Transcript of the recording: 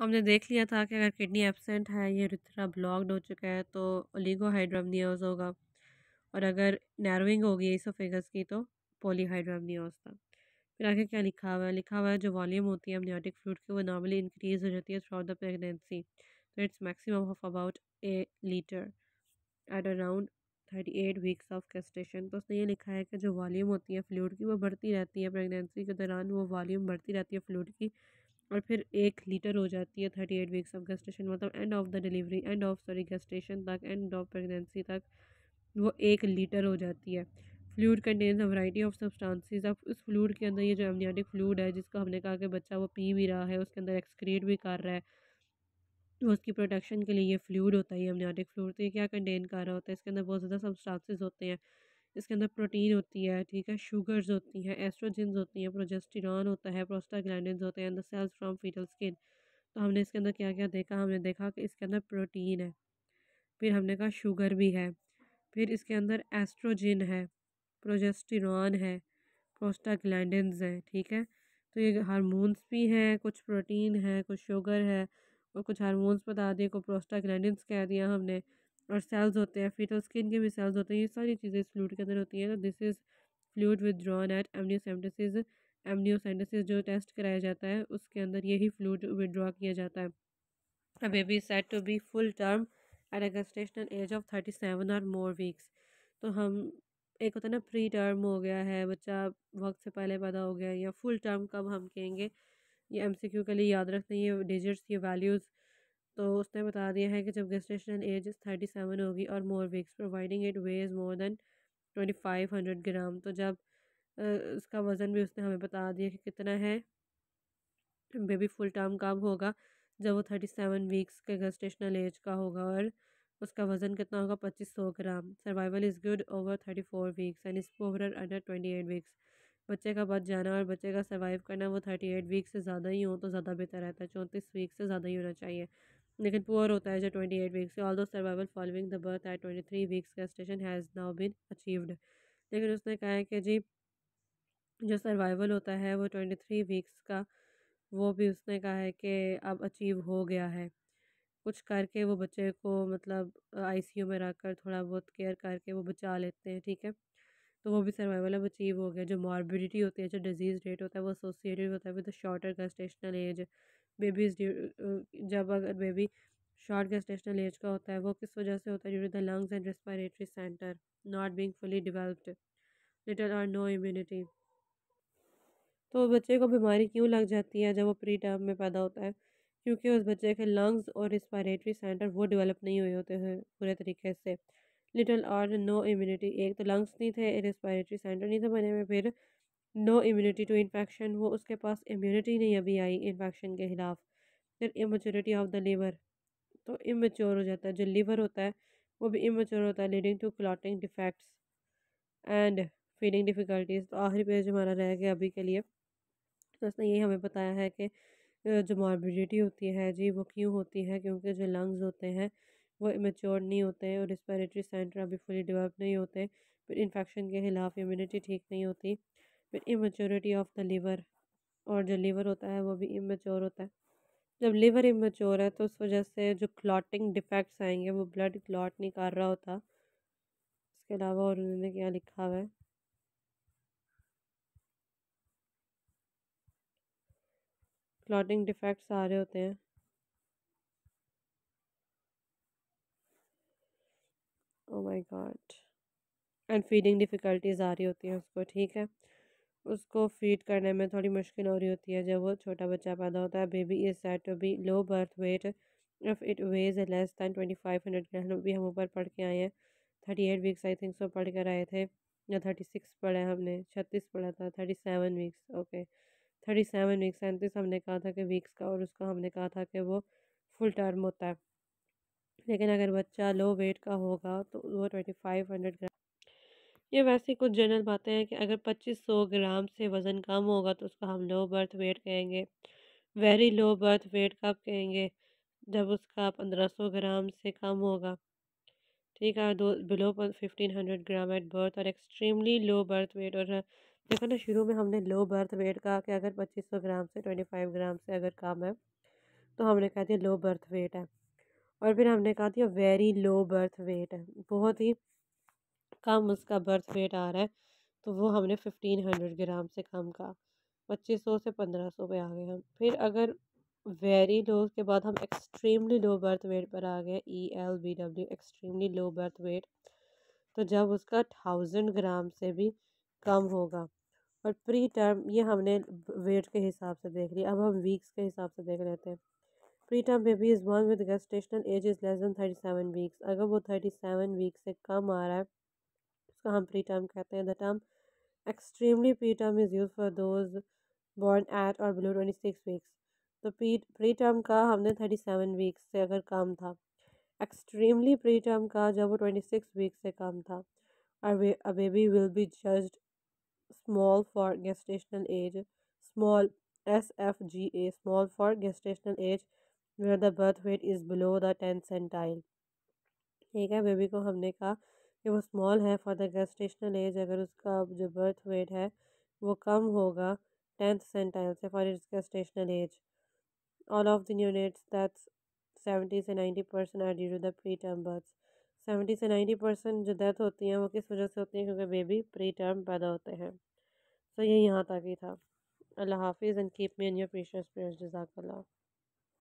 हमने देख लिया था कि अगर किडनी एब्सेंट है, ये यूरेथ्रा ब्लॉक्ड हो चुका है तो ओलिगोहाइड्रोमनियोज होगा। और अगर नैरोइंग होगी इसोफेगस की तो पॉलीहाइड्रोमनियोज था। फिर आगे क्या लिखा हुआ है? लिखा हुआ है जो वॉल्यूम होती है अमनियोटिक फ्लूइड की वो नॉर्मली इंक्रीज हो जाती है थ्रू आउट द प्रेगनेंसी, तो its maximum of about A litre at around 38 weeks of gestation. तो उसने ये लिखा है कि जो वॉल्यूम होती है फ्लूइड की वो बढ़ती रहती है प्रेगनेंसी के दौरान, वो वॉल्यूम बढ़ती रहती है फ्लूइड की और फिर 1 लीटर हो जाती है 38 वीक्स ऑफ गेस्टेशन, मतलब end of the delivery, end of sorry gestation तक, एंड ऑफ प्रेगनेंसी तक वो 1 लीटर हो जाती है। Fluid contains a variety of substances. अब उस फ्लूइड के अंदर ये जो एमनियोटिक फ्लूइड है जिसको हमने कहा कि बच्चा वो पी भी रहा है, उसके अंदर एक्सक्रीट भी कर रहा है, तो उसकी प्रोटेक्शन के लिए ये फ्लूइड होता है, ये अमनियोटिक फ्लूइड। तो ये क्या कंटेन कर रहा होता है? इसके अंदर बहुत ज़्यादा सब्सटेंसेस होते हैं। इसके अंदर प्रोटीन होती है, ठीक है, शुगर्स होती हैं, एस्ट्रोजेंस होती हैं, प्रोजेस्टेरॉन होता है, प्रोस्टाग्लैंडिन्स होते हैं, the cells from fetal skin. तो हमने इसके अंदर क्या क्या देखा? हमने देखा कि इसके अंदर प्रोटीन है, फिर हमने कहा शुगर भी है, फिर इसके अंदर एस्ट्रोजन है, प्रोजेस्टेरॉन है, प्रोस्टाग्लैंडिन्स है, ठीक है। तो ये हार्मोन्स भी हैं, कुछ प्रोटीन है, कुछ शुगर है और कुछ हार्मोन्स बता दिए, को प्रोस्टाग्लैंडिन्स कह दिया हमने। और सेल्स होते हैं, फीटल स्किन के भी सेल्स होते हैं, ये सारी चीज़ें इस फ्लूइड के अंदर होती हैं। तो this is fluid withdrawn at amniocentesis. Amniocentesis जो टेस्ट कराया जाता है उसके अंदर यही फ्लूइड विदड्रॉ किया जाता है। A baby is said to be full term at a gestational age of 37 or more weeks। तो हम एक होता है ना प्री टर्म हो गया है, बच्चा वक्त से पहले पैदा हो गया, या फुल टर्म कब हम कहेंगे? ये एमसीक्यू के लिए याद रखते हैं ये डिजिट्स, ये वैल्यूज़। तो उसने बता दिया है कि जब गेस्टेशनल एज 37 होगी और more weeks providing it weighs more than 2500 gram. तो जब उसका वज़न भी उसने हमें बता दिया कि कितना है। बेबी फुल टर्म कब होगा? जब वो 37 वीक्स के गेस्टेशनल एज का होगा और उसका वज़न कितना होगा? 2500 gram. Survival is good over 34 weeks and is poor under 28 weeks. बच्चे का बच जाना और बच्चे का सर्वाइव करना वो 38 वीक्स से ज़्यादा ही हो तो ज़्यादा बेहतर रहता है, 34 वीक्स से ज़्यादा ही होना चाहिए। लेकिन पुअर होता है जो 28 वीक्स से। Although survival following the birth at 23 weeks gestation has now been achieved. लेकिन उसने कहा है कि जी जो सर्वाइवल होता है वो 23 वीक्स का, वो भी उसने कहा है कि अब अचीव हो गया है। कुछ करके वो बच्चे को मतलब आईसीयू में रखकर थोड़ा बहुत केयर करके वो बचा लेते हैं, ठीक है। तो वो भी सर्वाइवल अब अचीव हो गया। जो मॉर्बिडिटी होती है, जो डिजीज़ रेट होता है वो एसोसिएटेड होता है with the shorter gestational age. Babies जब अगर बेबी शॉर्ट गेस्टेशनल एज का होता है वो किस वजह से होता है? Due to the lungs and respiratory centre not being fully developed, little और नो इम्यूनिटी। तो बच्चे को बीमारी क्यों लग जाती है जब वो प्री टर्म में पैदा होता है? क्योंकि उस बच्चे के लंग्स और रिस्पायरेटरी सेंटर वो डेवलप नहीं हुए होते हैं पूरे तरीके से। लिटिल और नो इम्यूनिटी, एक तो लंग्स नहीं थे, रिस्पायरेटरी सेंटर नहीं थे बने हुए, फिर नो इम्यूनिटी टू इन्फेक्शन, वो उसके पास इम्यूनिटी नहीं अभी आई इन्फेक्शन के खिलाफ। फिर इमेच्योरिटी ऑफ द लिवर, तो इमेच्योर हो जाता है जो लिवर होता है, वो भी इमेच्योर होता है, leading to clotting defects and feeding difficulties. तो आखिरी पेज हमारा रह गया अभी के लिए। तो उसने यही हमें बताया है कि जो मॉर्बिडिटी होती है जी वो क्यों होती है? क्योंकि जो लंग्स होते हैं वो इमेच्योर नहीं होते हैं और रिस्पिरेटरी सेंटर अभी फुली डेवलप नहीं होते। फिर इन्फेक्शन के खिलाफ इम्यूनिटी ठीक नहीं होती। फिर इमेच्योरिटी ऑफ द लिवर, और जो लिवर होता है वो भी इमेच्योर होता है। जब लिवर इमेच्योर है तो उस वजह से जो क्लॉटिंग डिफेक्ट्स आएंगे, वो ब्लड क्लॉट नहीं कर रहा होता। इसके अलावा और उन्होंने क्या लिखा हुआ है? क्लॉटिंग डिफेक्ट्स आ रहे होते हैं। Oh my god. And feeding difficulties आ रही होती हैं उसको, ठीक है। उसको फीड करने में थोड़ी मुश्किल हो रही होती है जब वो छोटा बच्चा पैदा होता है। Baby is said to be low birth weight if it weighs less than 2500 gram. भी हम ऊपर पढ़ के आए हैं, 38 वीक्स आई थिंक सो पढ़ कर आए थे, या 36 पढ़ा है हमने, 36 पढ़ा था, 37 वीक्स, ओके। 37 वीक्स, 37 हमने कहा था कि वीक्स का, और उसका हमने कहा था कि वो फुल टर्म होता है। लेकिन अगर बच्चा लो वेट का होगा तो वो 2500 ग्राम। ये वैसे कुछ जनरल बातें हैं कि अगर 2500 ग्राम से वज़न कम होगा तो उसको हम लो बर्थ वेट कहेंगे। वेरी लो बर्थ वेट कब कहेंगे? जब उसका 1500 ग्राम से कम होगा, ठीक है। दो बिलो 1500 ग्राम एट बर्थ, और एक्सट्रीमली लो बर्थ वेट। और देखो ना, शुरू में हमने लो बर्थ वेट कहा कि अगर 2500 ग्राम से 25 ग्राम से अगर कम है तो हमने कहा दिया लो बर्थ वेट है। और फिर हमने कहा दिया वेरी लो बर्थ वेट है, बहुत ही कम उसका बर्थ वेट आ रहा है, तो वो हमने 1500 ग्राम से कम का 2500 से 1500 पे आ गए हम। फिर अगर वेरी लो के बाद हम एक्सट्रीमली लो बर्थ वेट पर आ गए, ELBW extremely low birth wait, तो जब उसका 1000 ग्राम से भी कम होगा। और प्री टर्म ये हमने वेट के हिसाब से देख लिया, अब हम वीक्स के हिसाब से देख लेते हैं। Pre term baby is born with gestational age is less than 37 weeks, अगर वो 37 वीक्स से कम आ रहा है उसका हम प्री टर्म कहते हैं। The term extremely pre term is use for those born at और बिलो 26 वीक्स। तो प्री टर्म का हमने 37 वीक्स से अगर कम था, एक्सट्रीमली प्री टर्म का जब वो 26 वीक्स से कम था। और a baby will be judged small for gestational age, small SFGA, small for gestational age where the birth weight is below the 10th centile। ठीक है, बेबी को हमने कहा कि वो स्मॉल है फॉर द गेस्टेशनल एज, अगर उसका जो बर्थ वेट है वो कम होगा 10th सेंटाइल से for its gestational age. All of the units that's 70 से 90% are due to the preterm birth. 70 से 90% जो डेथ होती हैं वो किस वजह से होती हैं, क्योंकि बेबी प्री टर्म पैदा होते हैं। तो ये यहाँ तक ही था। अल्लाह हाफिज़ and keep me in your precious prayers. जज़ाकल्लाह।